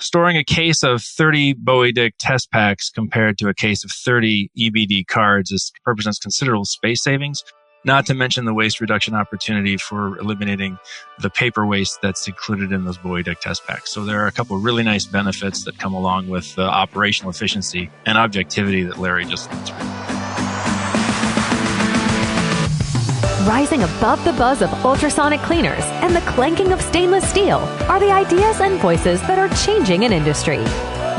storing a case of 30 Ebowie-Dick test packs compared to a case of 30 EBD cards represents considerable space savings, not to mention the waste reduction opportunity for eliminating the paper waste that's included in those Ebowie-Dick test packs. So there are a couple of really nice benefits that come along with the operational efficiency and objectivity that Larry just went through. Rising above the buzz of ultrasonic cleaners and the clanking of stainless steel are the ideas and voices that are changing an industry.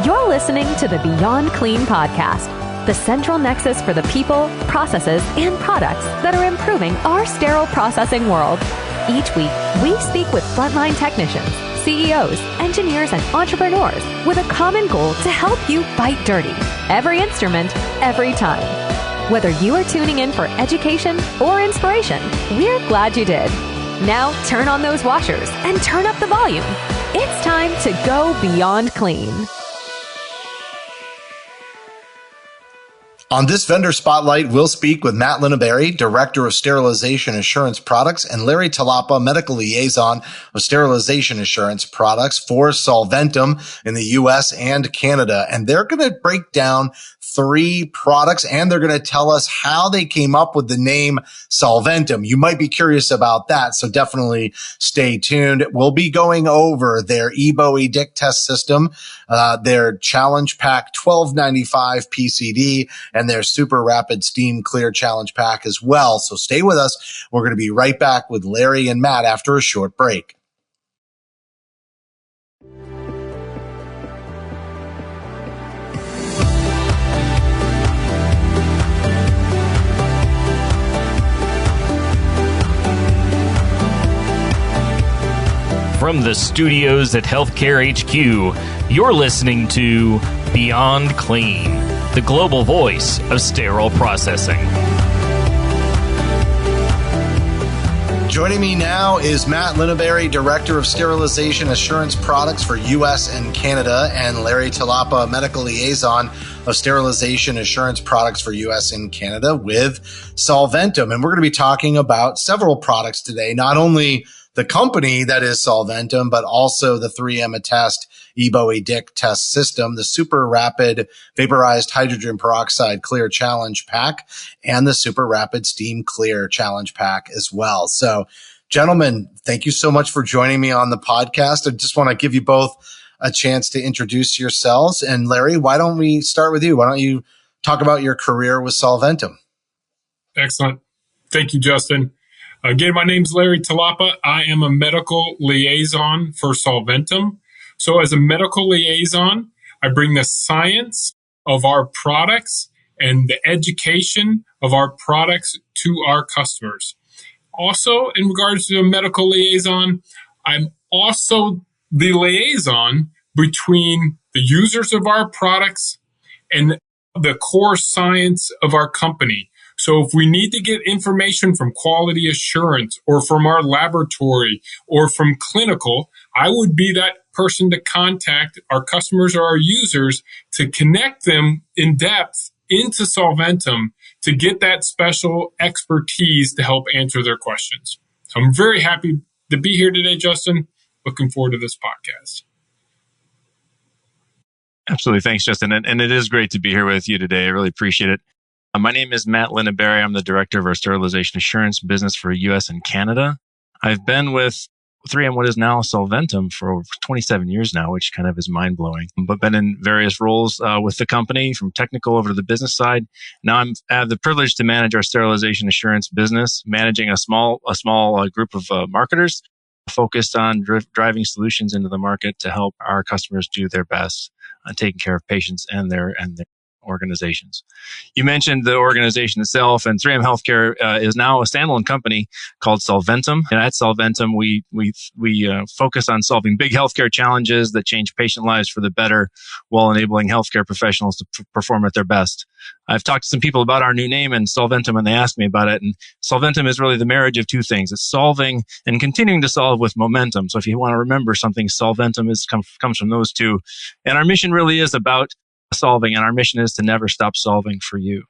You're listening to the Beyond Clean podcast, the central nexus for the people, processes, and products that are improving our sterile processing world. Each week, we speak with frontline technicians, CEOs, engineers, and entrepreneurs with a common goal to help you fight dirty. Every instrument, every time. Whether you are tuning in for education or inspiration, we're glad you did. Now turn on those washers and turn up the volume. It's time to go beyond clean. On this Vendor Spotlight, we'll speak with Matt Linabery, Director of Sterilization Assurance Products, and Larry Talapa, Medical Liaison of Sterilization Assurance Products for Solventum in the U.S. and Canada. And they're going to break down 3 products, and they're going to tell us how they came up with the name Solventum. You might be curious about that, so definitely stay tuned. We'll be going over their eBowie-Dick test system, their Challenge Pack 1295 PCD, and their Super Rapid Steam Clear Challenge Pack as well. So stay with us. We're going to be right back with Larry and Matt after a short break. From the studios at Healthcare HQ, you're listening to Beyond Clean, the global voice of sterile processing. Joining me now is Matt Linabery, Director of Sterilization Assurance Products for U.S. and Canada, and Larry Talapa, Medical Liaison of Sterilization Assurance Products for U.S. and Canada with Solventum. And we're going to be talking about several products today, not only the company that is Solventum, but also the 3M Attest eBowie-Dick test system, the Super Rapid Vaporized Hydrogen Peroxide Clear Challenge Pack, and the Super Rapid Steam Clear Challenge Pack as well. So, gentlemen, thank you so much for joining me on the podcast. I just want to give you both a chance to introduce yourselves. And Larry, why don't we start with you? Why don't you talk about your career with Solventum? Excellent. Thank you, Justin. Again, my name's Larry Talapa. I am a medical liaison for Solventum. So as a medical liaison, I bring the science of our products and the education of our products to our customers. Also, in regards to a medical liaison, I'm also the liaison between the users of our products and the core science of our company. So if we need to get information from quality assurance or from our laboratory or from clinical, I would be that person to contact our customers or our users to connect them in depth into Solventum to get that special expertise to help answer their questions. So I'm very happy to be here today, Justin. Looking forward to this podcast. Absolutely. Thanks, Justin. And it is great to be here with you today. I really appreciate it. My name is Matt Linabery. I'm the Director of our Sterilization Assurance business for U.S. and Canada. I've been with 3M, what is now Solventum, for over 27 years now, which kind of is mind-blowing, but been in various roles with the company, from technical over to the business side. Now I have the privilege to manage our sterilization assurance business, managing a small group of marketers focused on driving solutions into the market to help our customers do their best on taking care of patients and their organizations. You mentioned the organization itself, and 3M Healthcare is now a standalone company called Solventum. And at Solventum, we focus on solving big healthcare challenges that change patient lives for the better, while enabling healthcare professionals to perform at their best. I've talked to some people about our new name and Solventum, and they asked me about it. And Solventum is really the marriage of two things. It's solving and continuing to solve with momentum. So if you want to remember something, Solventum comes from those two. And our mission really is about solving, and our mission is to never stop solving for you.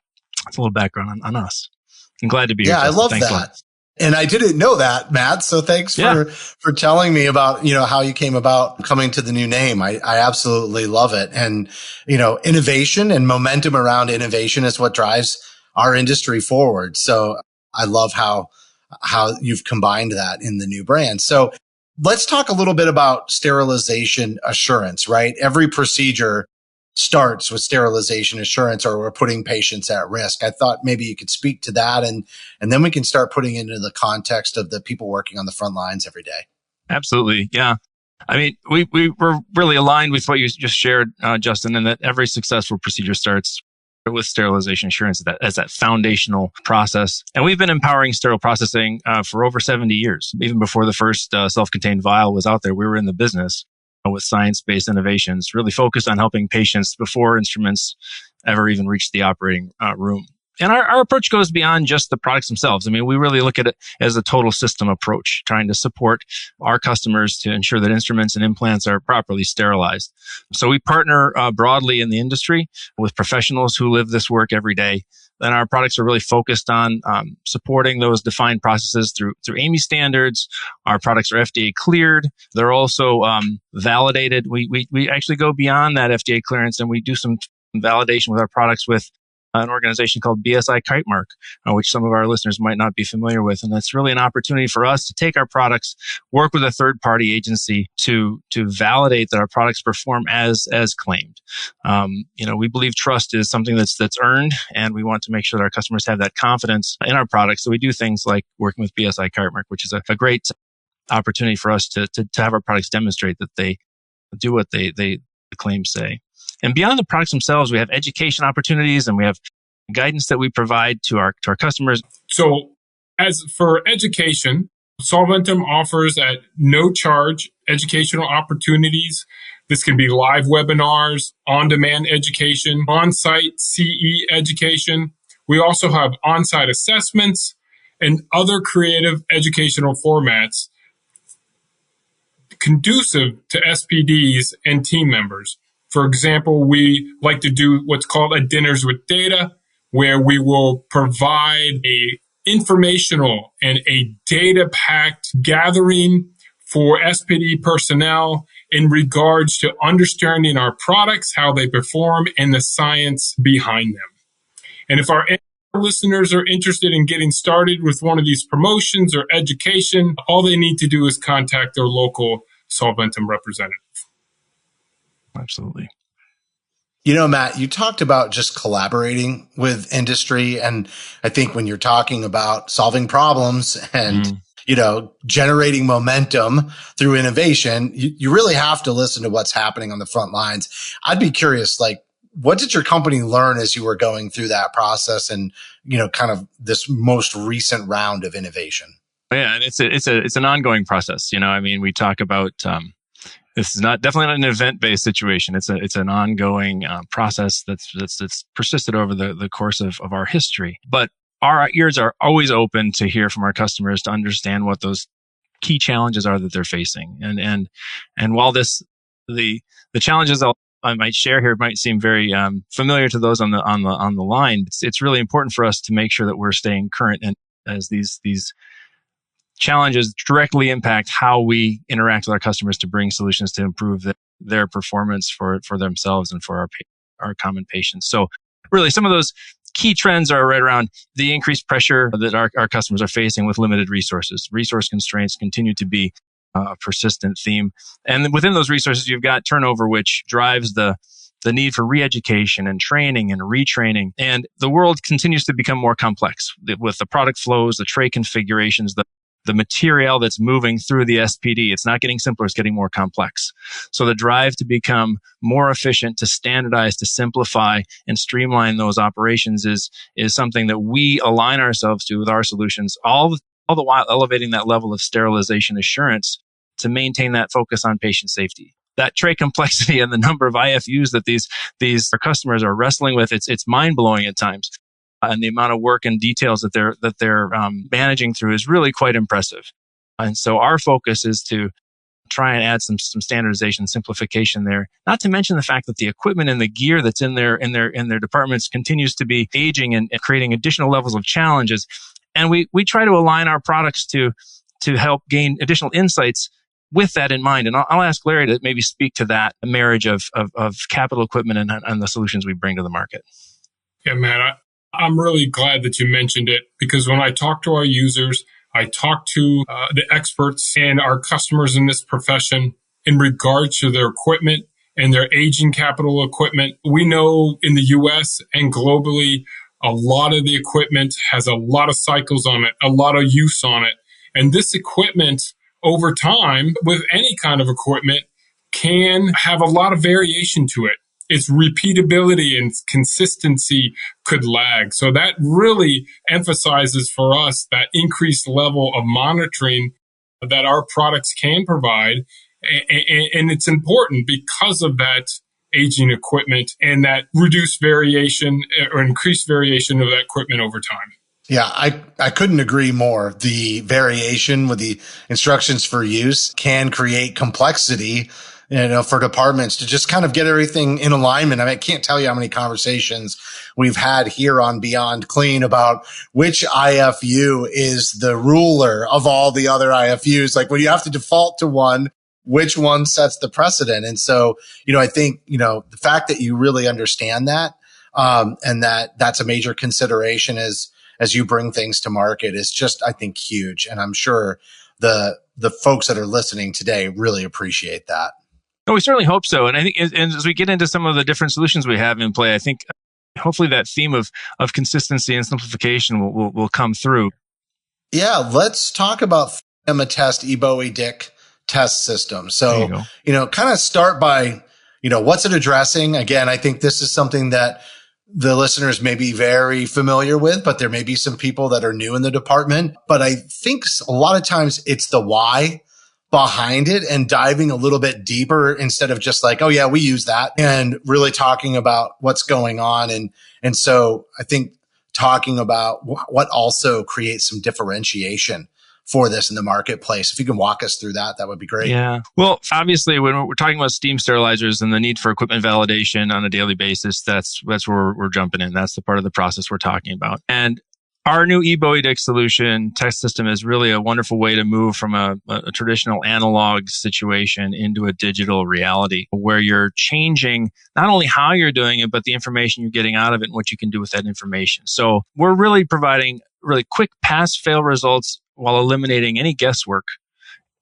That's a little background on us. I'm glad to be here. Yeah, I love Thanks that. And I didn't know that, Matt. So thanks for telling me about, how you came about coming to the new name. I absolutely love it. And, innovation and momentum around innovation is what drives our industry forward. So I love how you've combined that in the new brand. So let's talk a little bit about sterilization assurance, right? Every procedure starts with sterilization assurance, or we're putting patients at risk. I thought maybe you could speak to that, and then we can start putting it into the context of the people working on the front lines every day. Absolutely. Yeah. I mean, we were really aligned with what you just shared, Justin, and that every successful procedure starts with sterilization assurance as that foundational process. And we've been empowering sterile processing for over 70 years. Even before the first self-contained vial was out there, we were in the business with science-based innovations, really focused on helping patients before instruments ever even reached the operating room. And our approach goes beyond just the products themselves. I mean, we really look at it as a total system approach, trying to support our customers to ensure that instruments and implants are properly sterilized. So we partner broadly in the industry with professionals who live this work every day. And our products are really focused on supporting those defined processes through AAMI standards. Our products are FDA cleared. They're also validated. We actually go beyond that FDA clearance, and we do some validation with our products with an organization called BSI Kitemark, which some of our listeners might not be familiar with. And that's really an opportunity for us to take our products, work with a third-party agency to validate that our products perform as claimed. We believe trust is something that's earned, and we want to make sure that our customers have that confidence in our products. So we do things like working with BSI Kitemark, which is a great opportunity for us to have our products demonstrate that they do what the claims say. And beyond the products themselves, we have education opportunities, and we have guidance that we provide to our customers. So as for education, Solventum offers at no charge educational opportunities. This can be live webinars, on-demand education, on-site CE education. We also have on-site assessments and other creative educational formats conducive to SPDs and team members. For example, we like to do what's called a Dinners with Data, where we will provide a informational and a data-packed gathering for SPD personnel in regards to understanding our products, how they perform, and the science behind them. And if our listeners are interested in getting started with one of these promotions or education, all they need to do is contact their local Solventum representative. Absolutely. Matt, you talked about just collaborating with industry. And I think when you're talking about solving problems and, generating momentum through innovation, you really have to listen to what's happening on the front lines. I'd be curious, what did your company learn as you were going through that process and, kind of this most recent round of innovation? Yeah, and it's an ongoing process. We talk about, this is definitely not an event-based situation. It's an ongoing process that's persisted over the course of our history. But our ears are always open to hear from our customers to understand what those key challenges are that they're facing. And while the challenges I might share here might seem very familiar to those on the line, it's really important for us to make sure that we're staying current, and as these challenges directly impact how we interact with our customers to bring solutions to improve their performance for themselves and for our common patients. So really, some of those key trends are right around the increased pressure that our customers are facing with limited resources. Resource constraints continue to be a persistent theme. And within those resources, you've got turnover, which drives the need for re-education and training and retraining. And the world continues to become more complex with the product flows, the tray configurations, the material that's moving through the SPD. It's not getting simpler, it's getting more complex. So the drive to become more efficient, to standardize, to simplify, and streamline those operations is something that we align ourselves to with our solutions, all the while elevating that level of sterilization assurance to maintain that focus on patient safety. That tray complexity and the number of IFUs that these customers are wrestling with, it's mind-blowing at times. And the amount of work and details that they're managing through is really quite impressive. And so our focus is to try and add some standardization, simplification there. Not to mention the fact that the equipment and the gear that's in their departments continues to be aging and creating additional levels of challenges. And we try to align our products to help gain additional insights with that in mind. And I'll ask Larry to maybe speak to that marriage of capital equipment and the solutions we bring to the market. Yeah, Matt, I'm really glad that you mentioned it, because when I talk to our users, I talk to the experts and our customers in this profession in regards to their equipment and their aging capital equipment. We know in the US and globally, a lot of the equipment has a lot of cycles on it, a lot of use on it. And this equipment over time, with any kind of equipment, can have a lot of variation to it. Its repeatability and consistency could lag. So that really emphasizes for us that increased level of monitoring that our products can provide. And it's important because of that aging equipment and that reduced variation or increased variation of that equipment over time. Yeah, I couldn't agree more. The variation with the instructions for use can create complexity, for departments to just kind of get everything in alignment. I mean, I can't tell you how many conversations we've had here on Beyond Clean about which IFU is the ruler of all the other IFUs. Like, when you have to default to one, which one sets the precedent? And so, I think, the fact that you really understand that, and that's a major consideration as you bring things to market is just, I think, huge. And I'm sure the folks that are listening today really appreciate that. No, we certainly hope so. And I think as we get into some of the different solutions we have in play, I think hopefully that theme of consistency and simplification will come through. Yeah, let's talk about Attest eBowie-Dick test system. So, kind of start by, what's it addressing? Again, I think this is something that the listeners may be very familiar with, but there may be some people that are new in the department. But I think a lot of times it's the why behind it and diving a little bit deeper instead of just like, oh yeah, we use that, and really talking about what's going on. And so I think talking about what also creates some differentiation for this in the marketplace. If you can walk us through that, that would be great. Yeah. Well, obviously, when we're talking about steam sterilizers and the need for equipment validation on a daily basis, that's where we're jumping in. That's the part of the process we're talking about. And our new eBowie-Dick solution test system is really a wonderful way to move from a traditional analog situation into a digital reality where you're changing not only how you're doing it, but the information you're getting out of it and what you can do with that information. So we're really providing really quick pass-fail results while eliminating any guesswork,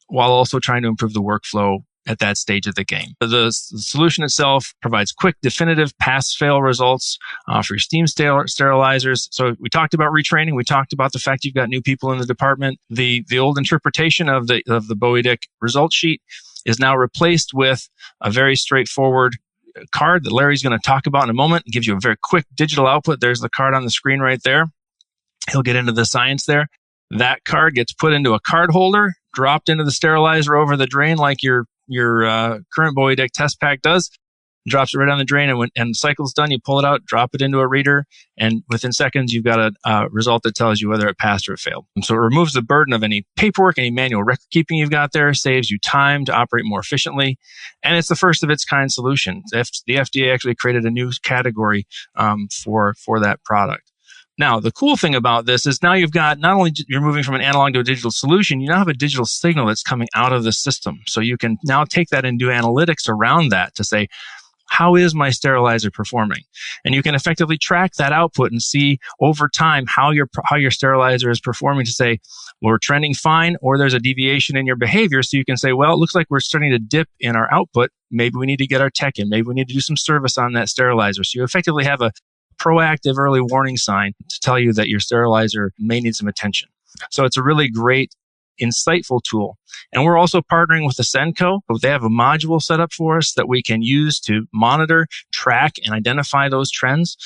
while also trying to improve the workflow at that stage of the game. The solution itself provides quick, definitive pass-fail results for your steam sterilizers. So we talked about retraining. We talked about the fact you've got new people in the department. The old interpretation of the Bowie-Dick result sheet is now replaced with a very straightforward card that Larry's going to talk about in a moment. It gives you a very quick digital output. There's the card on the screen right there. He'll get into the science there. That card gets put into a card holder, dropped into the sterilizer over the drain like your current Bowie-Dick test pack does. Drops it right on the drain, and when the cycle's done, you pull it out, drop it into a reader, and within seconds, you've got a result that tells you whether it passed or it failed. And so it removes the burden of any paperwork, any manual record keeping you've got there, saves you time to operate more efficiently, and it's the first of its kind solution. The FDA actually created a new category for that product. Now, the cool thing about this is now you've got not only you're moving from an analog to a digital solution, you now have a digital signal that's coming out of the system. So you can now take that and do analytics around that to say, how is my sterilizer performing? And you can effectively track that output and see over time how your sterilizer is performing to say, well, we're trending fine, or there's a deviation in your behavior. So you can say, well, it looks like we're starting to dip in our output. Maybe we need to get our tech in. Maybe we need to do some service on that sterilizer. So you effectively have a proactive early warning sign to tell you that your sterilizer may need some attention. So it's a really great, insightful tool. And we're also partnering with the Senco. They have a module set up for us that we can use to monitor, track, and identify those trends.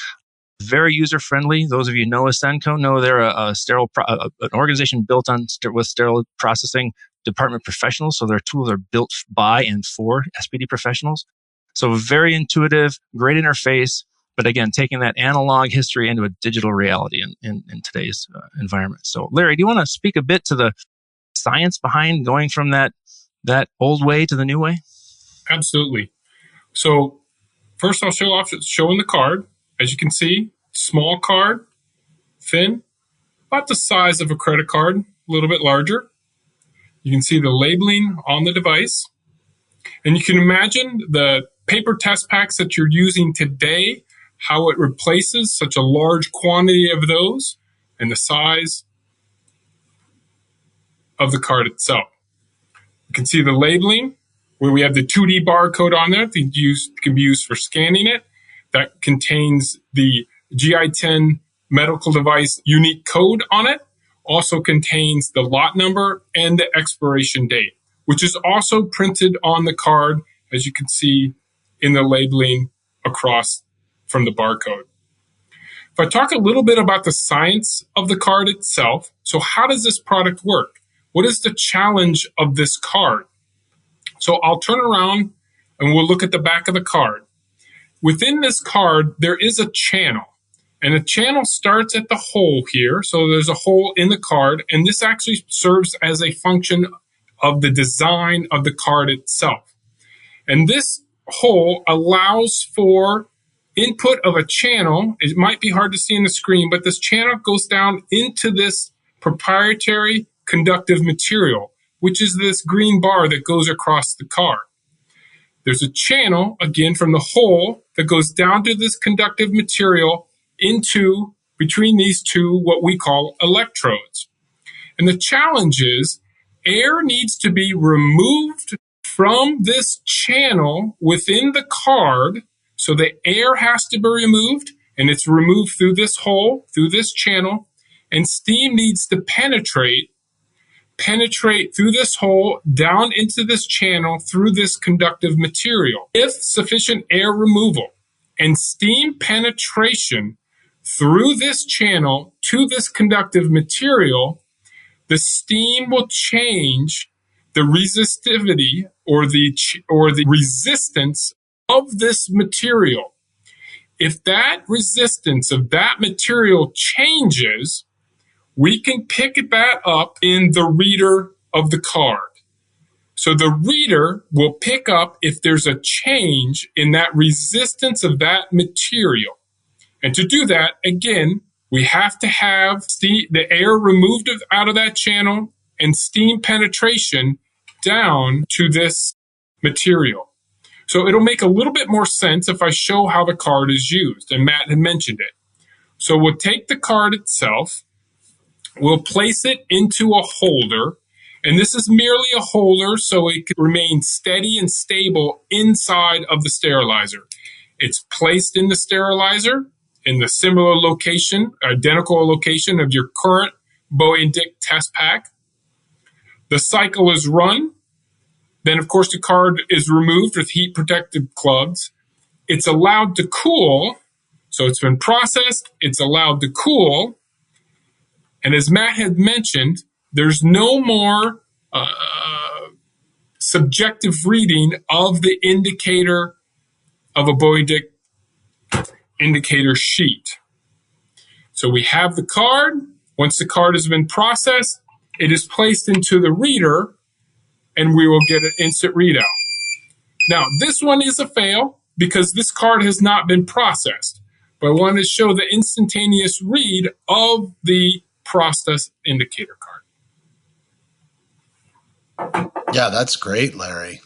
Very user-friendly. Those of you who know a Senco know they're an organization built with sterile processing department professionals. So their tools are built by and for SPD professionals. So very intuitive, great interface. But again, taking that analog history into a digital reality in today's environment. So, Larry, do you want to speak a bit to the science behind going from that old way to the new way? Absolutely. So, first I'll showing the card. As you can see, small card, thin, about the size of a credit card, a little bit larger. You can see the labeling on the device. And you can imagine the paper test packs that you're using today, how it replaces such a large quantity of those, and the size of the card itself. You can see the labeling where we have the 2D barcode on there that can be used for scanning it. That contains the GI-10 medical device unique code on it. Also contains the lot number and the expiration date, which is also printed on the card, as you can see in the labeling across from the barcode. If I talk a little bit about the science of the card itself, so how does this product work? What is the challenge of this card? So I'll turn around and we'll look at the back of the card. Within this card, there is a channel. And the channel starts at the hole here. So there's a hole in the card. And this actually serves as a function of the design of the card itself. And this hole allows for input of a channel. It might be hard to see in the screen, but this channel goes down into this proprietary conductive material, which is this green bar that goes across the card. There's a channel, again, from the hole that goes down to this conductive material into between these two, what we call electrodes. And the challenge is air needs to be removed from this channel within the card. So the air has to be removed, and it's removed through this hole, through this channel, and steam needs to penetrate through this hole down into this channel through this conductive material. If sufficient air removal and steam penetration through this channel to this conductive material, the steam will change the resistivity or the resistance of this material. If that resistance of that material changes, we can pick that up in the reader of the card. So the reader will pick up if there's a change in that resistance of that material. And to do that, again, we have to have the air removed out of that channel and steam penetration down to this material. So it'll make a little bit more sense if I show how the card is used, and Matt had mentioned it. So we'll take the card itself, we'll place it into a holder, and this is merely a holder so it can remain steady and stable inside of the sterilizer. It's placed in the sterilizer in the similar location, identical location of your current EBowie-Dick test pack. The cycle is run. Then, of course, the card is removed with heat protective gloves. It's allowed to cool. So it's been processed. It's allowed to cool. And as Matt had mentioned, there's no more subjective reading of the indicator of a EBowie-Dick indicator sheet. So we have the card. Once the card has been processed, it is placed into the reader, and we will get an instant readout. Now, this one is a fail because this card has not been processed, but I wanted to show the instantaneous read of the process indicator card. Yeah, that's great, Larry.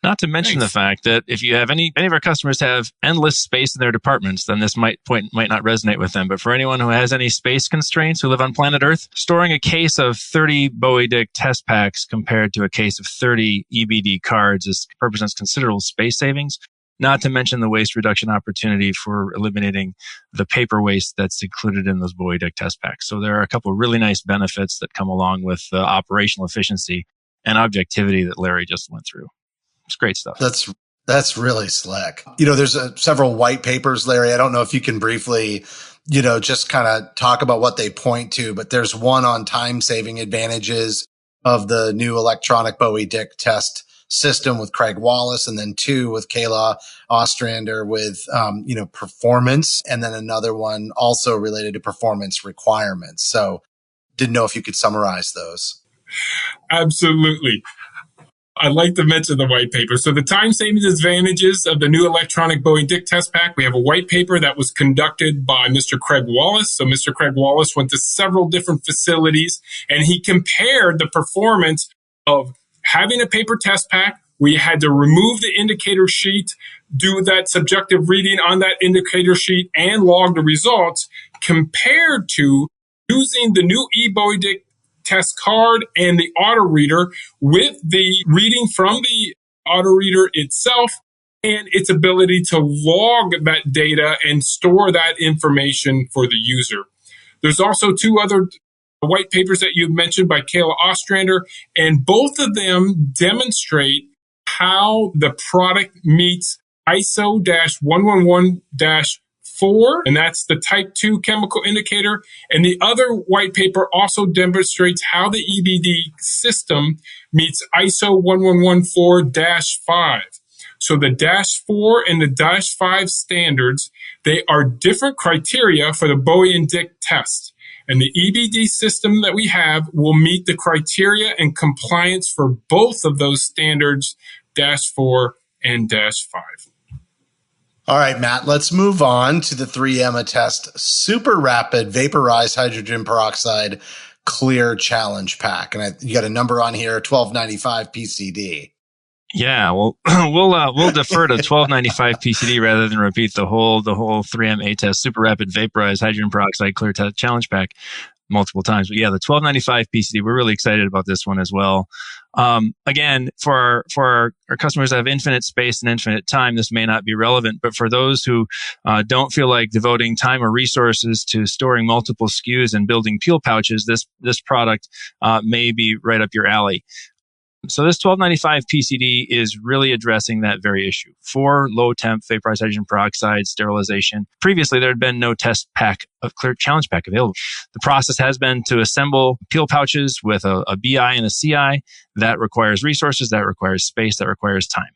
Not to mention the fact that if you have any of our customers have endless space in their departments, then this might not resonate with them. But for anyone who has any space constraints who live on planet Earth, storing a case of 30 EBowie-Dick test packs compared to a case of 30 EBD cards represents considerable space savings. Not to mention the waste reduction opportunity for eliminating the paper waste that's included in those EBowie-Dick test packs. So there are a couple of really nice benefits that come along with the operational efficiency and objectivity that Larry just went through. It's great stuff. That's really slick. There's several white papers, Larry. I don't know if you can briefly, just kind of talk about what they point to, but there's one on time saving advantages of the new electronic EBowie-Dick test system with Craig Wallace, and then two with Kayla Ostrander with, performance, and then another one also related to performance requirements. So didn't know if you could summarize those. Absolutely. I'd like to mention the white paper. So the time savings advantages of the new electronic Ebowie-Dick test pack. We have a white paper that was conducted by Mr. Craig Wallace. So Mr. Craig Wallace went to several different facilities and he compared the performance of having a paper test pack. We had to remove the indicator sheet, do that subjective reading on that indicator sheet, and log the results compared to using the new eBowie-Dick test card and the auto reader with the reading from the auto reader itself and its ability to log that data and store that information for the user. There's also two other white papers that you mentioned by Kayla Ostrander, and both of them demonstrate how the product meets ISO-111-4, and that's the type 2 chemical indicator. And the other white paper also demonstrates how the EBD system meets ISO 1114-5. So the -4 and the -5 standards, they are different criteria for the Ebowie-Dick test. And the EBD system that we have will meet the criteria and compliance for both of those standards, -4 and -5. All right, Matt, let's move on to the 3M Attest Super Rapid Vaporized Hydrogen Peroxide Clear Challenge Pack. And you got a number on here, 1295 PCD. Yeah, well, we'll defer to 1295 PCD rather than repeat the whole 3M Attest Super Rapid Vaporized Hydrogen Peroxide Clear Challenge Pack multiple times. But yeah, the 1295 PCD, we're really excited about this one as well. Again, for our customers that have infinite space and infinite time, this may not be relevant, but for those who don't feel like devoting time or resources to storing multiple SKUs and building peel pouches, this product may be right up your alley. So this 1295 PCD is really addressing that very issue for low temp vaporized hydrogen peroxide sterilization. Previously, there had been no test pack of clear challenge pack available. The process has been to assemble peel pouches with a BI and a CI. That requires resources, that requires space, that requires time.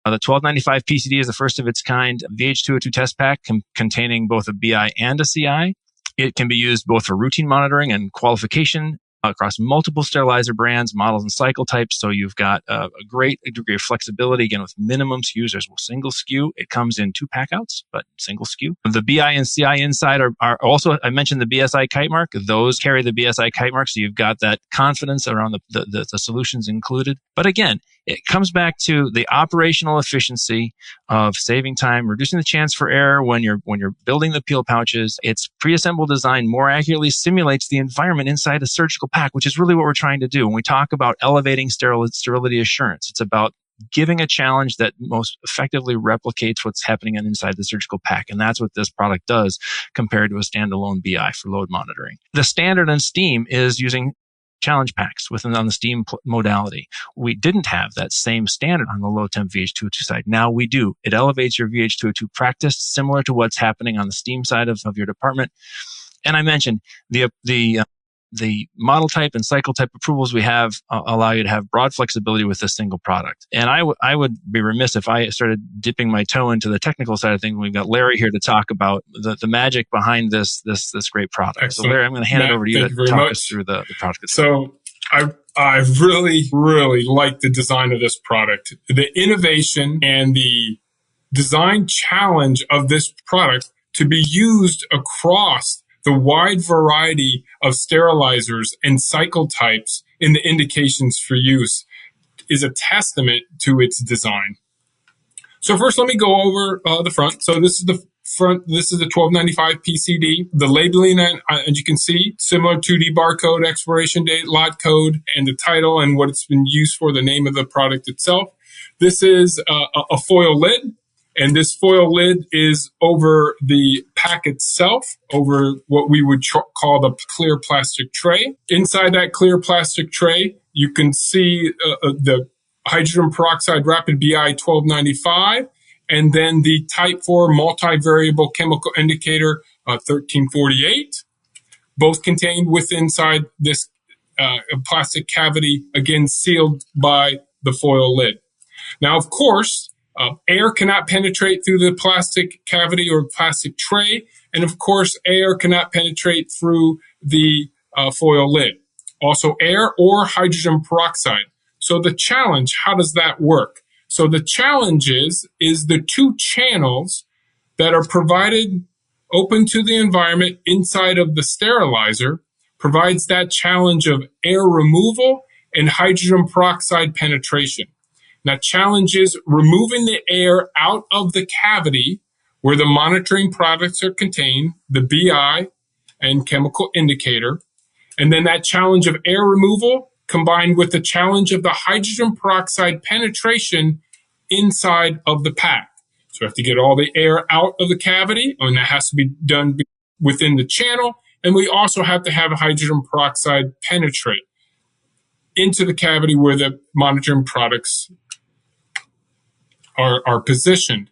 The 1295 PCD is the first of its kind VH202 test pack containing both a BI and a CI. It can be used both for routine monitoring and qualification across multiple sterilizer brands, models, and cycle types. So you've got a great degree of flexibility, again, with minimum SKUs. There's a single SKU. It comes in 2 packouts, but single SKU. The BI and CI inside are also, I mentioned the BSI kite mark. Those carry the BSI kite mark. So you've got that confidence around the solutions included. But again, it comes back to the operational efficiency of saving time, reducing the chance for error when you're building the peel pouches. Its preassembled design more accurately simulates the environment inside a surgical pack, which is really what we're trying to do. When we talk about elevating sterility assurance, it's about giving a challenge that most effectively replicates what's happening inside the surgical pack. And that's what this product does compared to a standalone BI for load monitoring. The standard on Steam is using challenge packs on the Steam modality. We didn't have that same standard on the low temp VH202 side. Now we do. It elevates your VH202 practice similar to what's happening on the Steam side of your department. And I mentioned the model type and cycle type approvals we have allow you to have broad flexibility with a single product. And I would be remiss if I started dipping my toe into the technical side of things. We've got Larry here to talk about the magic behind this great product. Excellent. So Larry, I'm going to hand it over to you to talk us through the product itself. So I really, really like the design of this product. The innovation and the design challenge of this product to be used across the wide variety of sterilizers and cycle types in the indications for use is a testament to its design. So first, let me go over the front. So this is the front. This is the 1295 PCD. The labeling, as you can see, similar to the barcode, expiration date, lot code, and the title and what it's been used for, the name of the product itself. This is a foil lid. And this foil lid is over the pack itself, over what we would call the clear plastic tray. Inside that clear plastic tray, you can see the hydrogen peroxide rapid BI 1295, and then the type 4 multivariable chemical indicator 1348, both contained inside this plastic cavity, again sealed by the foil lid. Now, of course, air cannot penetrate through the plastic cavity or plastic tray. And of course, air cannot penetrate through the foil lid. Also air or hydrogen peroxide. So the challenge, how does that work? So the challenge is the two channels that are provided open to the environment inside of the sterilizer provides that challenge of air removal and hydrogen peroxide penetration. Now, challenge is removing the air out of the cavity where the monitoring products are contained, the BI and chemical indicator. And then that challenge of air removal combined with the challenge of the hydrogen peroxide penetration inside of the pack. So we have to get all the air out of the cavity, and that has to be done within the channel. And we also have to have hydrogen peroxide penetrate into the cavity where the monitoring products are positioned.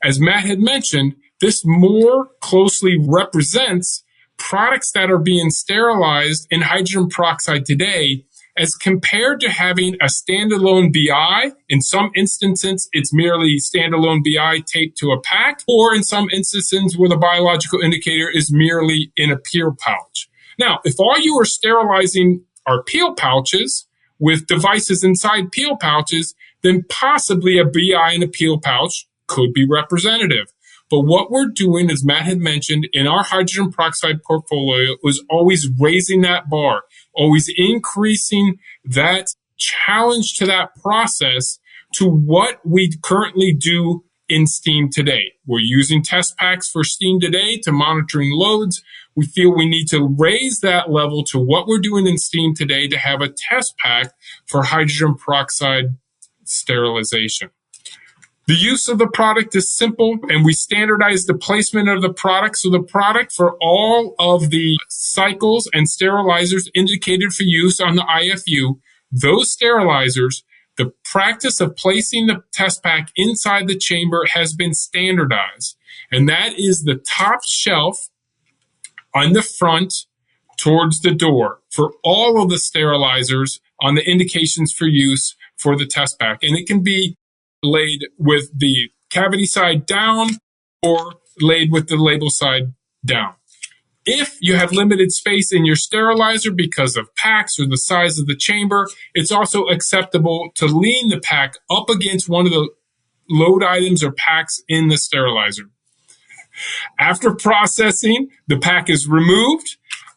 As Matt had mentioned, this more closely represents products that are being sterilized in hydrogen peroxide today as compared to having a standalone BI. In some instances, it's merely standalone BI taped to a pack, or in some instances where the biological indicator is merely in a peel pouch. Now, if all you are sterilizing are peel pouches with devices inside peel pouches, then possibly a BI in a peel pouch could be representative. But what we're doing, as Matt had mentioned, in our hydrogen peroxide portfolio is always raising that bar, always increasing that challenge to that process to what we currently do in steam today. We're using test packs for steam today to monitoring loads. We feel we need to raise that level to what we're doing in steam today to have a test pack for hydrogen peroxide sterilization. The use of the product is simple, and we standardize the placement of the product. So the product for all of the cycles and sterilizers indicated for use on the IFU, those sterilizers, the practice of placing the test pack inside the chamber has been standardized. And that is the top shelf on the front towards the door for all of the sterilizers on the indications for use for the test pack. And it can be laid with the cavity side down or laid with the label side down. If you have limited space in your sterilizer because of packs or the size of the chamber, it's also acceptable to lean the pack up against one of the load items or packs in the sterilizer. After processing, the pack is removed,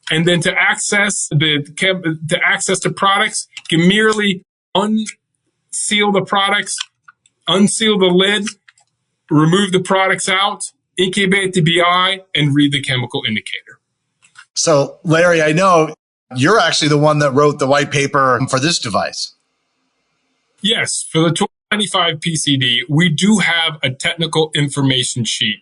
and then to access the products, you can merely unseal the products, unseal the lid, remove the products out, incubate the BI, and read the chemical indicator. So, Larry, I know you're actually the one that wrote the white paper for this device. Yes, for the 1295 PCD, we do have a technical information sheet.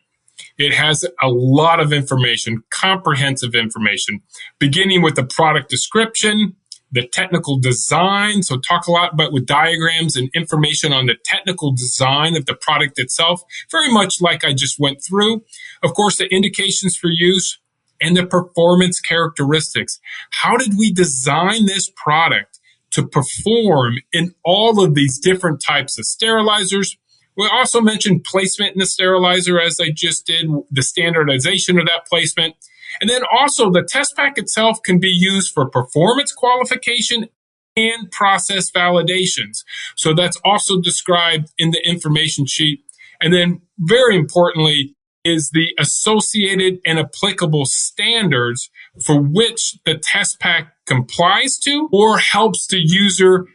It has a lot of information, comprehensive information, beginning with the product description, the technical design. So talk a lot about with diagrams and information on the technical design of the product itself, very much like I just went through. Of course, the indications for use and the performance characteristics. How did we design this product to perform in all of these different types of sterilizers? We also mentioned placement in the sterilizer, as I just did, the standardization of that placement. And then also the test pack itself can be used for performance qualification and process validations. So that's also described in the information sheet. And then very importantly is the associated and applicable standards for which the test pack complies to or helps the user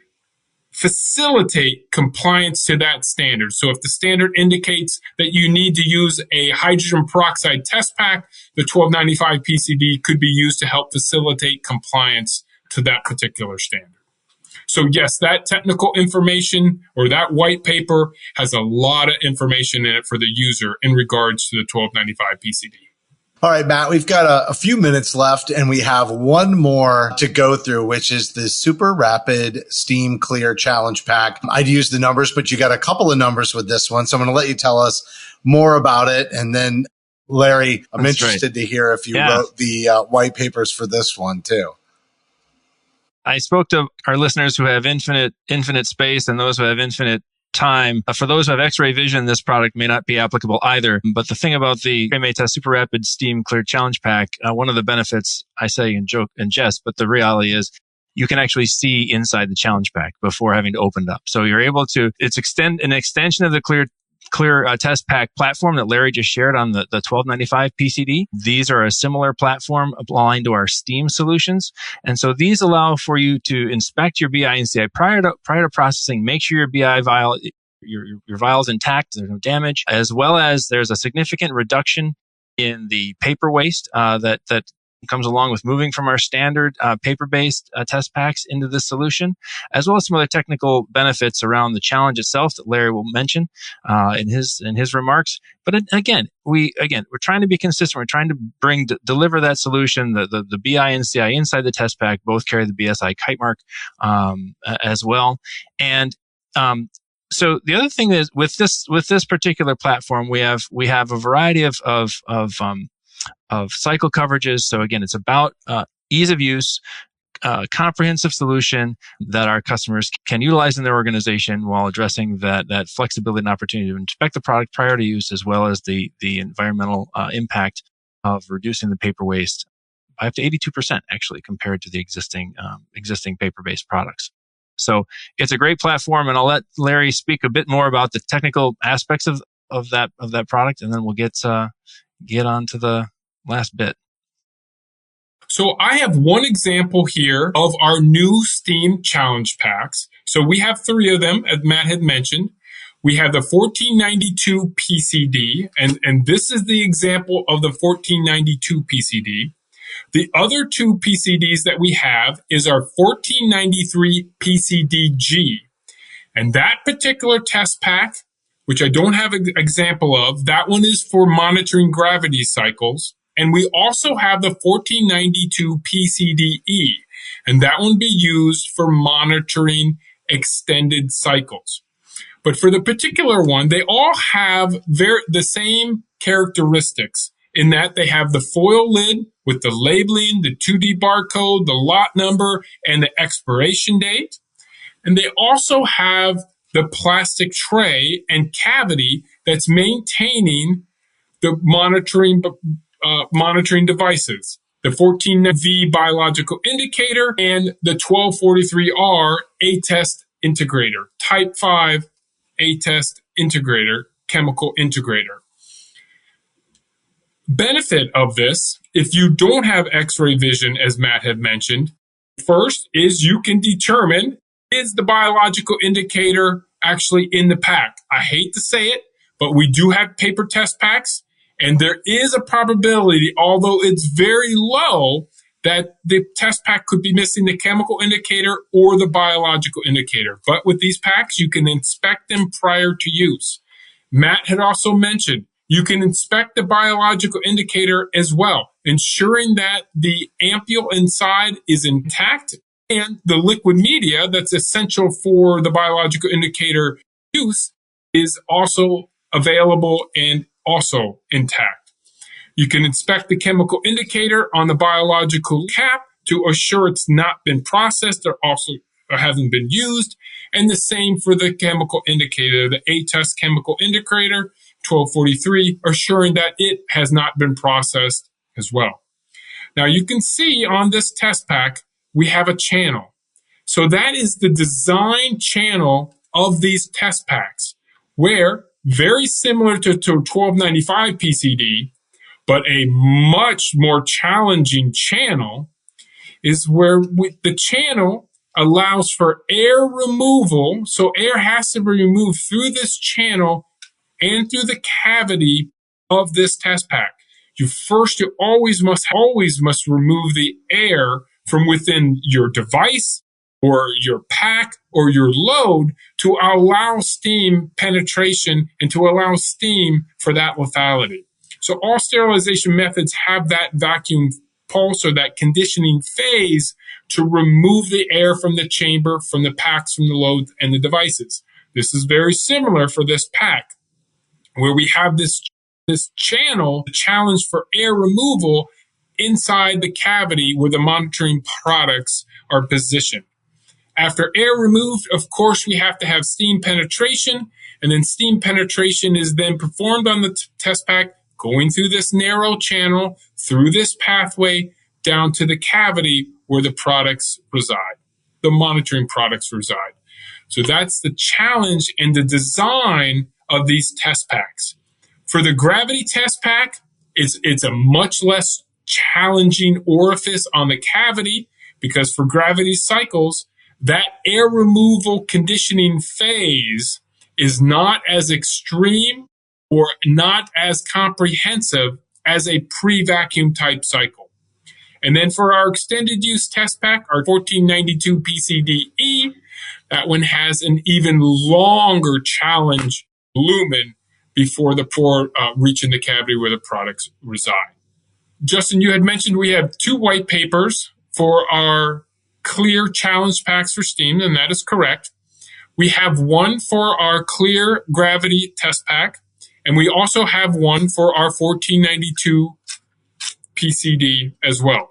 facilitate compliance to that standard. So if the standard indicates that you need to use a hydrogen peroxide test pack, the 1295 PCD could be used to help facilitate compliance to that particular standard. So yes, that technical information or that white paper has a lot of information in it for the user in regards to the 1295 PCD. All right, Matt, we've got a few minutes left, and we have one more to go through, which is the Super Rapid Steam Clear Challenge Pack. I'd use the numbers, but you got a couple of numbers with this one. So I'm going to let you tell us more about it. And then, Larry, I'm interested to hear if you wrote the white papers for this one, too. I spoke to our listeners who have infinite space and those who have infinite time. For those who have X-ray vision, this product may not be applicable either. But the thing about the Attest Super Rapid Steam Clear Challenge Pack, one of the benefits, I say in joke and jest, but the reality is you can actually see inside the challenge pack before having to open it up. So you're able to, it's an extension of the clear test pack platform that Larry just shared on the 1295 PCD. These are a similar platform aligned to our steam solutions. And so these allow for you to inspect your BI and CI prior to processing, make sure your BI vial, your vial is intact, there's no damage, as well as there's a significant reduction in the paper waste that comes along with moving from our standard paper-based test packs into this solution, as well as some other technical benefits around the challenge itself that Larry will mention in his remarks. But again, we're trying to be consistent. We're trying to deliver that solution. The BI and CI inside the test pack both carry the BSI kite mark as well. And so the other thing is with this particular platform, we have a variety of cycle coverages. So again, it's about ease of use, comprehensive solution that our customers can utilize in their organization while addressing that flexibility and opportunity to inspect the product prior to use, as well as the environmental impact of reducing the paper waste by up to 82% actually compared to the existing paper-based products. So it's a great platform, and I'll let Larry speak a bit more about the technical aspects of that product, and then we'll get on to the last bit. So I have one example here of our new Steam Challenge Packs. So we have 3 of them, as Matt had mentioned. We have the 1492 PCD, and this is the example of the 1492 PCD. The other 2 PCDs that we have is our 1493 PCDG. And that particular test pack, which I don't have an example of, that one is for monitoring gravity cycles. And we also have the 1492 PCDE, and that one be used for monitoring extended cycles. But for the particular one, they all have the same characteristics in that they have the foil lid with the labeling, the 2D barcode, the lot number, and the expiration date. And they also have the plastic tray and cavity that's maintaining the monitoring devices, the 14V biological indicator and the 1243R Attest integrator, type 5 Attest integrator, chemical integrator. Benefit of this, if you don't have X-ray vision, as Matt had mentioned, first is you can determine, is the biological indicator actually in the pack? I hate to say it, but we do have paper test packs, and there is a probability, although it's very low, that the test pack could be missing the chemical indicator or the biological indicator. But with these packs, you can inspect them prior to use. Matt had also mentioned you can inspect the biological indicator as well, ensuring that the ampule inside is intact and the liquid media that's essential for the biological indicator use is also available and also intact. You can inspect the chemical indicator on the biological cap to assure it's not been processed or hasn't been used. And the same for the chemical indicator, the Attest chemical indicator, 1243, assuring that it has not been processed as well. Now you can see on this test pack, we have a channel. So that is the design channel of these test packs, where very similar to 1295 PCD, but a much more challenging channel is where the channel allows for air removal. So air has to be removed through this channel and through the cavity of this test pack. You always must remove the air from within your device or your pack or your load to allow steam penetration and to allow steam for that lethality. So all sterilization methods have that vacuum pulse or that conditioning phase to remove the air from the chamber, from the packs, from the loads, and the devices. This is very similar for this pack, where we have this channel, the challenge for air removal inside the cavity where the monitoring products are positioned. After air removed, of course, we have to have steam penetration, and then steam penetration is then performed on the test pack, going through this narrow channel, through this pathway, down to the cavity where the products reside. the monitoring products reside. So that's the challenge in the design of these test packs. For the gravity test pack, it's a much less challenging orifice on the cavity, because for gravity cycles, that air removal conditioning phase is not as extreme or not as comprehensive as a pre-vacuum type cycle. And then for our extended use test pack, our 1492 PCDE, that one has an even longer challenge lumen before the pore reaching the cavity where the products reside. Justin, you had mentioned we have 2 white papers for our clear challenge packs for steam, and that is correct. We have one for our clear gravity test pack, and we also have one for our 1492 PCD as well.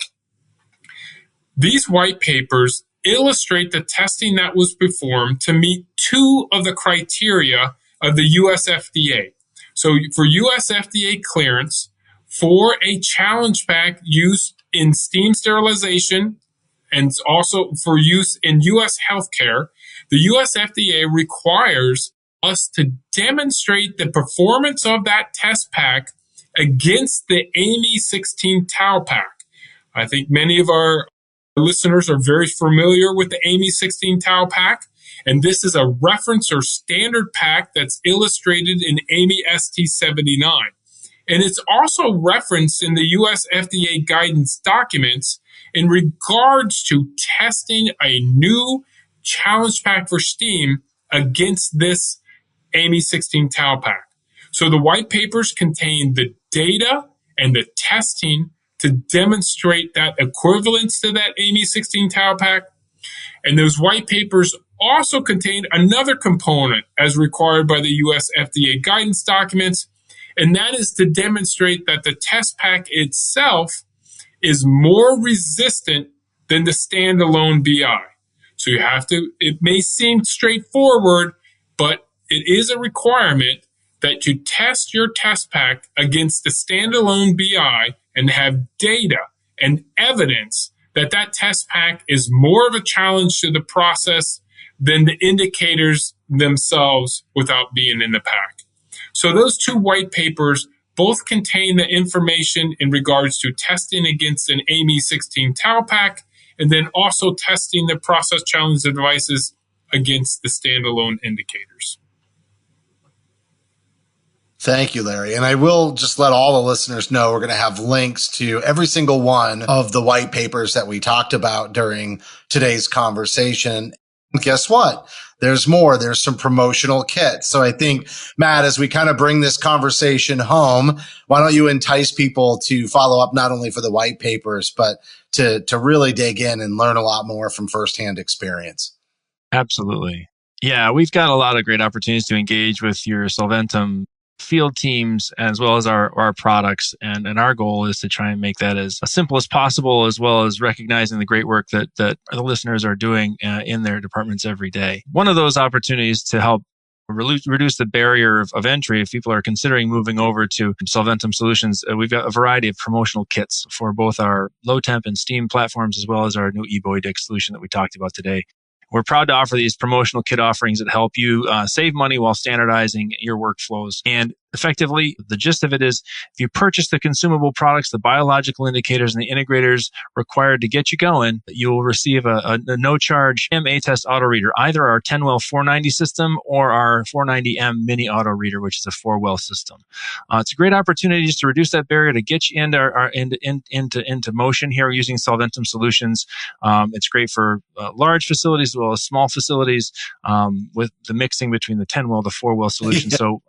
These white papers illustrate the testing that was performed to meet 2 of the criteria of the US FDA. So for US FDA clearance, for a challenge pack used in steam sterilization and also for use in US healthcare, the US FDA requires us to demonstrate the performance of that test pack against the AMI 16 towel pack. I think many of our listeners are very familiar with the AMI 16 towel pack, and this is a reference or standard pack that's illustrated in AMI ST 79. And it's also referenced in the US FDA guidance documents in regards to testing a new challenge pack for steam against this AMI 16 towel pack. So the white papers contain the data and the testing to demonstrate that equivalence to that AMI 16 towel pack. And those white papers also contain another component as required by the US FDA guidance documents, and that is to demonstrate that the test pack itself is more resistant than the standalone BI. So you have to, it may seem straightforward, but it is a requirement that you test your test pack against the standalone BI and have data and evidence that that test pack is more of a challenge to the process than the indicators themselves without being in the pack. So those 2 white papers both contain the information in regards to testing against an AMI 16 towel pack, and then also testing the process challenge devices against the standalone indicators. Thank you, Larry. And I will just let all the listeners know we're going to have links to every single one of the white papers that we talked about during today's conversation. And guess what? There's more. There's some promotional kits. So I think, Matt, as we kind of bring this conversation home, why don't you entice people to follow up not only for the white papers, but to really dig in and learn a lot more from firsthand experience? Absolutely. Yeah, we've got a lot of great opportunities to engage with your Solventum field teams as well as our products. And our goal is to try and make that as simple as possible, as well as recognizing the great work that the listeners are doing in their departments every day. One of those opportunities to help reduce the barrier of entry if people are considering moving over to Solventum solutions, we've got a variety of promotional kits for both our low temp and steam platforms, as well as our new eBowie-Dick solution that we talked about today. We're proud to offer these promotional kit offerings that help you save money while standardizing your workflows. And effectively, the gist of it is, if you purchase the consumable products, the biological indicators, and the integrators required to get you going, you will receive a no-charge Attest auto reader, either our 10-well 490 system or our 490M mini auto reader, which is a 4-well system. It's a great opportunity just to reduce that barrier to get you into motion here using Solventum solutions. It's great for large facilities as well as small facilities, with the mixing between the 10-well, the 4-well solution. Yeah. So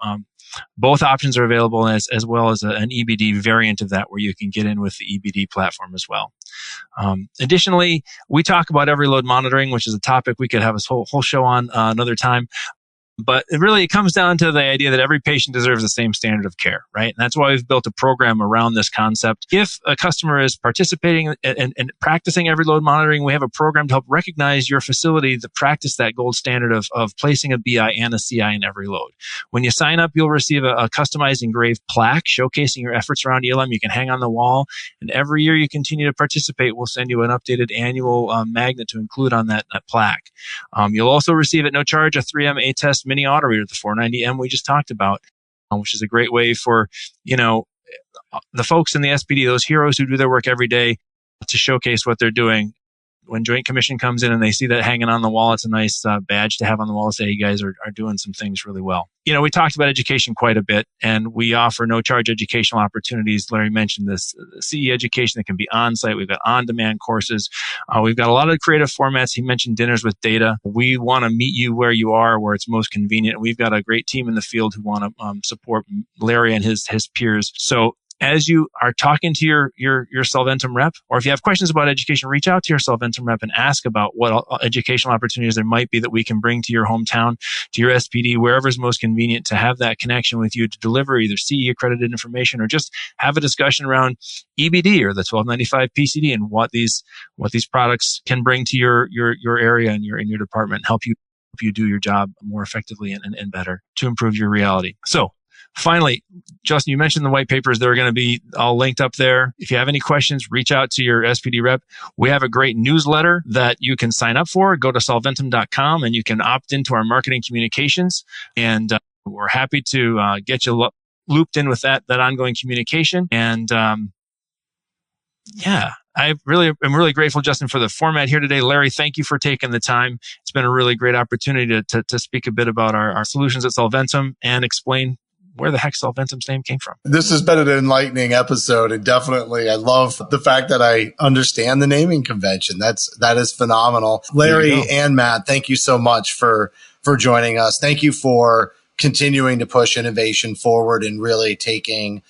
both options are available, as well as an EBD variant of that, where you can get in with the EBD platform as well. Additionally, we talk about every load monitoring, which is a topic we could have a whole show on another time. But it comes down to the idea that every patient deserves the same standard of care, right? And that's why we've built a program around this concept. If a customer is participating and practicing every load monitoring, we have a program to help recognize your facility to practice that gold standard of placing a BI and a CI in every load. When you sign up, you'll receive a customized engraved plaque showcasing your efforts around ELM. You can hang on the wall. And every year you continue to participate, we'll send you an updated annual magnet to include on that plaque. You'll also receive at no charge a 3M Attest mini auto reader, the 490M we just talked about, which is a great way for, the folks in the SPD, those heroes who do their work every day, to showcase what they're doing. When Joint Commission comes in and they see that hanging on the wall, it's a nice badge to have on the wall to say, you guys are doing some things really well. We talked about education quite a bit, and we offer no-charge educational opportunities. Larry mentioned this CE education that can be on-site. We've got on-demand courses. We've got a lot of creative formats. He mentioned dinners with data. We want to meet you where you are, where it's most convenient. We've got a great team in the field who want to support Larry and his peers. So as you are talking to your Solventum rep, or if you have questions about education, reach out to your Solventum rep and ask about what educational opportunities there might be that we can bring to your hometown, to your SPD, wherever is most convenient to have that connection with you to deliver either CE accredited information or just have a discussion around EBD or the 1295 PCD and what these products can bring to your area and your department, help you do your job more effectively and better to improve your reality. So, finally, Justin, you mentioned the white papers. They're going to be all linked up there. If you have any questions, reach out to your SPD rep. We have a great newsletter that you can sign up for. Go to solventum.com and you can opt into our marketing communications. And we're happy to get you looped in with that ongoing communication. And I'm really grateful, Justin, for the format here today. Larry, thank you for taking the time. It's been a really great opportunity to speak a bit about our solutions at Solventum and explain where the heck Solventum's name came from. This has been an enlightening episode, and definitely I love the fact that I understand the naming convention. That is phenomenal. Larry and Matt, thank you so much for joining us. Thank you for continuing to push innovation forward and really taking,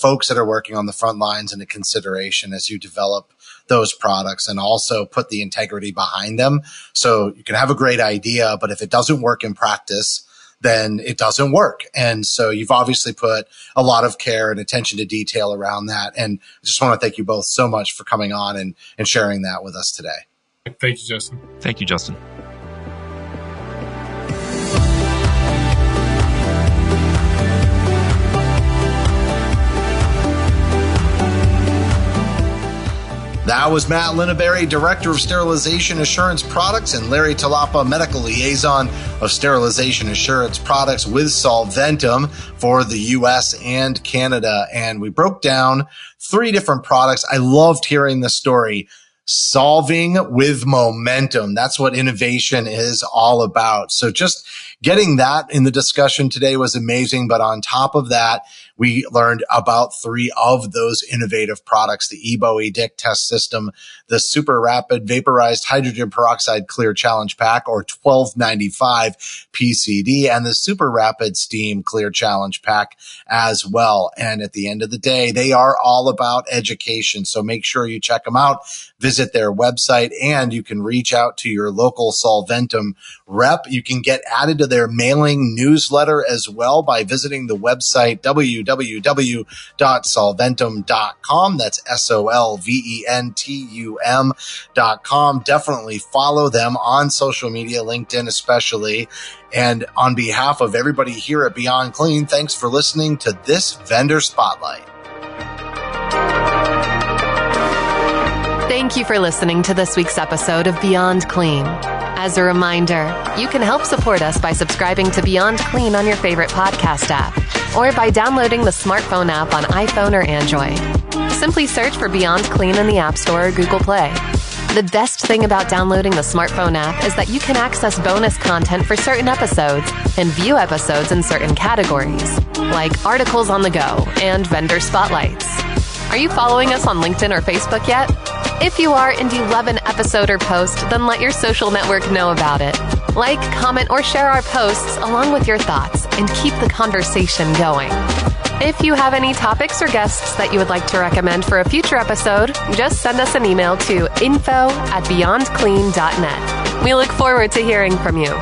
folks that are working on the front lines into consideration as you develop those products and also put the integrity behind them. So you can have a great idea, but if it doesn't work in practice, then it doesn't work. And so you've obviously put a lot of care and attention to detail around that. And I just want to thank you both so much for coming on and sharing that with us today. Thank you, Justin. Thank you, Justin. That was Matt Linabery, Director of Sterilization Assurance Products, and Larry Talapa, Medical Liaison of Sterilization Assurance Products with Solventum for the US and Canada. And we broke down 3 different products. I loved hearing the story. Solving with momentum. That's what innovation is all about. So just getting that in the discussion today was amazing. But on top of that, we learned about 3 of those innovative products, the eBowie-Dick test system, the super rapid vaporized hydrogen peroxide clear challenge pack, or 1295 PCD, and the super rapid steam clear challenge pack as well. And at the end of the day, they are all about education. So make sure you check them out, visit their website, and you can reach out to your local Solventum rep. You can get added to their mailing newsletter as well by visiting the website www.solventum.com. That's SOLVENTUM.com. Definitely follow them on social media, LinkedIn especially. And on behalf of everybody here at Beyond Clean, thanks for listening to this Vendor Spotlight. Thank you for listening to this week's episode of Beyond Clean. As a reminder, you can help support us by subscribing to Beyond Clean on your favorite podcast app or by downloading the smartphone app on iPhone or Android. Simply search for Beyond Clean in the App Store or Google Play. The best thing about downloading the smartphone app is that you can access bonus content for certain episodes and view episodes in certain categories, like articles on the go and vendor spotlights. Are you following us on LinkedIn or Facebook yet? If you are and you love an episode or post, then let your social network know about it. Like, comment, or share our posts along with your thoughts and keep the conversation going. If you have any topics or guests that you would like to recommend for a future episode, just send us an email to info@beyondclean.net. We look forward to hearing from you.